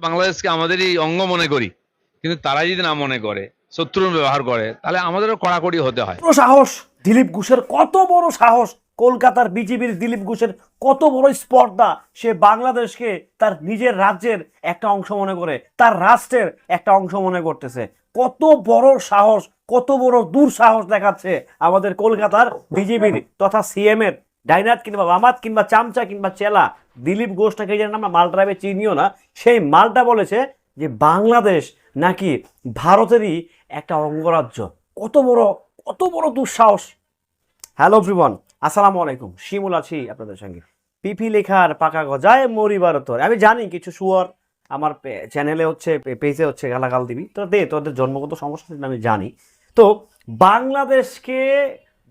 বাংলাদেশকে আমাদেরই অঙ্গ মনে করি, কিন্তু তারা যদি না মনে করে, শত্রু ব্যবহার করে, তাহলে আমাদেরও কড়াকড়ি হতে হয়। বড় সাহস দিলীপ ঘোষের, কত বড় সাহস! কলকাতার বিজেপির দিলীপ ঘোষের কত বড় স্পর্ধা! সে বাংলাদেশকে তার নিজের রাজ্যের একটা অংশ মনে করে, তার রাষ্ট্রের একটা অংশ মনে করতেছে। কত বড় সাহস, কত বড় দুঃসাহস দেখাচ্ছে আমাদের কলকাতার বিজেপির তথা সিএম এর ডাইনাত কিংবা বামাত কিংবা চামচা কিংবা চেলা দিলীপ ঘোষটাকে যেন আমরা মাল ড্রাইভে চিনিও না, সেই মালটা বলেছে যে বাংলাদেশ নাকি ভারতেরই একটা অঙ্গরাজ্য। কত বড়, কত বড় দুঃসাহস! হ্যালো এভরিওয়ান, আসসালামু আলাইকুম। শিমুল আছি আপনাদের সঙ্গে। পিপি লেখার পাকা গজায় মরিবার তোর। আমি জানি কিছু শুয়ার আমার চ্যানেলে হচ্ছে, পেজে হচ্ছে গালাগাল দিবি, তো দে, তোদের জন্মগত সমস্যা সেটা আমি জানি। তো বাংলাদেশকে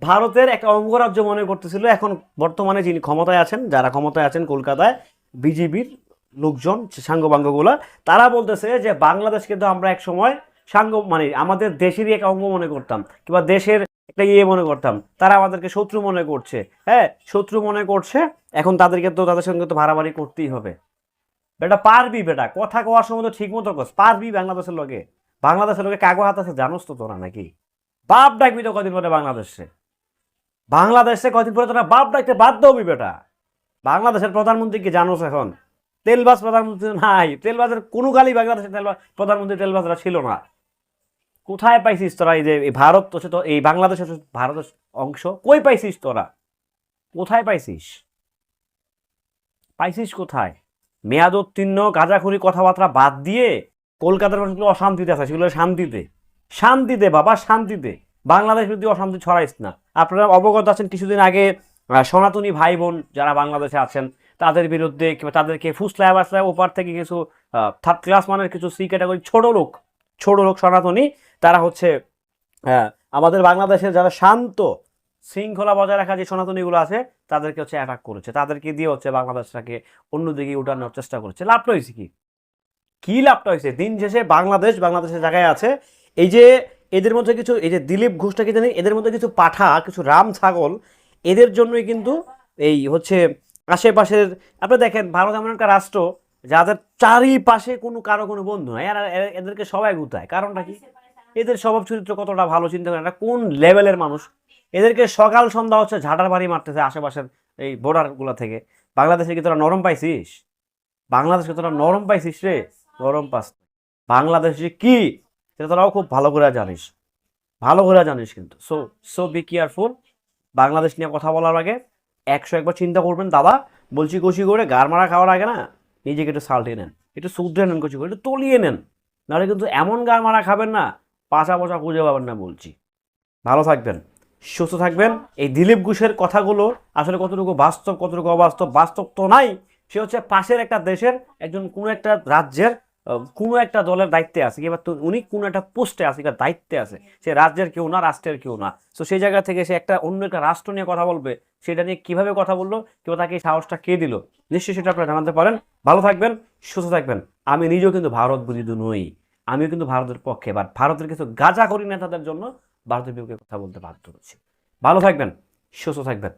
ভারতের একটা অঙ্গরাজ্য মনে করতেছিল। এখন বর্তমানে যিনি ক্ষমতায় আছেন, যারা ক্ষমতায় আছেন কলকাতায়, বিজেপির লোকজন, সাঙ্গবাঙ্গগুলা, তারা বলতেছে যে বাংলাদেশকে তো আমরা এক সময় সাঙ্গ মানে আমাদের দেশেরই এক অঙ্গ মনে করতাম, কিংবা দেশের একটা মনে করতাম। তারা আমাদেরকে শত্রু মনে করছে। হ্যাঁ, শত্রু মনে করছে। এখন তাদেরকে তো, তাদের সঙ্গে তো ভাড়াবাড়ি করতেই হবে। বেটা পারবি, বেটা কথা কওয়ার সময় তো ঠিক মতো কস, পারবি বাংলাদেশের লগে? বাংলাদেশের লগে কাগো হাত আছে জানোস তো তোরা নাকি? বাপ ডাকবি তো কদিন পরে বাংলাদেশে। বাংলাদেশে কদিন পরে তোরা বাপ ডাকতে বাধ্য হবি বেটা। বাংলাদেশের প্রধানমন্ত্রী কি জানোস এখন? তেলবাজ প্রধানমন্ত্রী নাই। তেলবাজের কোনো কালই বাংলাদেশের প্রধানমন্ত্রী তেলবাজরা ছিল না। কোথায় পাইছিস তোরা এই যে ভারত হচ্ছে তো, এই বাংলাদেশ হচ্ছে ভারতের অংশ? কই পাইছিস তোরা? কোথায় পাইছিস? পাইছিস কোথায়? মেয়াদ উত্তীর্ণ গাঁজাখুরি কথাবার্তা বাদ দিয়ে কলকাতার মানুষগুলো অশান্তিতে আছে, সেগুলো শান্তিতে, শান্তিতে বাবা, শান্তিতে। বাংলাদেশ যদি অশান্তি ছড়াইস না। আপনারা অবগত আছেন কিছুদিন আগে সনাতনী ভাই বোন যারা বাংলাদেশে আছেন তাদের বিরুদ্ধে, কিংবা তাদেরকে ফুসলায় বাসলায় ওপার থেকে কিছু থার্ড ক্লাস মানের কিছু সি ক্যাটাগরি ছোট লোক সনাতনী, তারা হচ্ছে আমাদের বাংলাদেশের যারা শান্ত শৃঙ্খলা বজায় রাখা যে সনাতনীগুলো আছে তাদেরকে হচ্ছে অ্যাটাক করেছে, তাদেরকে দিয়ে হচ্ছে বাংলাদেশটাকে অন্যদিকে উঠানোর চেষ্টা করেছে। লাভটা হয়েছে কি? কি লাভটা হয়েছে? দিন শেষে বাংলাদেশের জায়গায় আছে। এই যে এদের মধ্যে কিছু, এই যে দিলীপ ঘোষটাকে জানি, এদের মধ্যে কিছু পাঠা, কিছু রাম ছাগল, এদের জন্যই কিন্তু এই হচ্ছে আশেপাশের, আপনি দেখেন ভারত এমন একটা রাষ্ট্র যাদের চারিপাশে কারো কোনো বন্ধু নাই, আর এদেরকে সবাই গুতায়। কারণটা কি? এদের স্বভাব চরিত্র কতটা ভালো, চিন্তা করেন এরা কোন লেভেলের মানুষ। এদেরকে সকাল সন্ধ্যা হচ্ছে ঝাঁটার বাড়ি মারতেছে আশেপাশের এই বর্ডার গুলা থেকে। বাংলাদেশে কি তোরা নরম পাইছিস? বাংলাদেশকে তোরা নরম পাইছিস রে? নরম পাস। বাংলাদেশে কি সেটা তোরাও খুব ভালো করে জানিস, ভালো করে জানিস কিন্তু। So so be careful. Bangladesh নিয়ে কথা বলার আগে 101বার চিন্তা করবেন দাদা। বলছি কষি করে গার মারা খাওয়ার আগে না, নিজেকে একটু সাল্টিয়ে নেন, একটু শুধরে নেন, কষি করে একটু তলিয়ে নেন। নাহলে কিন্তু এমন গার মারা খাবেন না, পাশা পচা খুঁজে পাবেন না বলছি। ভালো থাকবেন, সুস্থ থাকবেন। এই দিলীপ ঘোষের কথাগুলো আসলে কতটুকু বাস্তব, কতটুকু অবাস্তব? বাস্তব তো নাই। সে হচ্ছে পাশের একটা দেশের একজন, কোনো একটা রাজ্যের কোনো একটা দলের দায়িত্বে আছে, কিংবা উনি কোনো একটা পোস্টে আছে, কিংবা দায়িত্বে আছে। সে রাজ্যের কেউ না, রাষ্ট্রের কেউ না। তো সেই জায়গা থেকে সে একটা অন্য একটা রাষ্ট্র নিয়ে কথা বলবে, সেটা নিয়ে কিভাবে কথা বললো, কেউ তাকে এই সাহসটা কে দিল, নিশ্চয়ই সেটা আপনারা জানাতে পারেন। ভালো থাকবেন, সুস্থ থাকবেন। আমি নিজেও কিন্তু ভারত বিরোধী নই, আমিও কিন্তু ভারতের পক্ষে, বাট ভারতের কিছু গাঁজাখোরি নেতাদের জন্য ভারতের বিপক্ষে কথা বলতে বাধ্য হচ্ছি। ভালো থাকবেন, সুস্থ থাকবেন।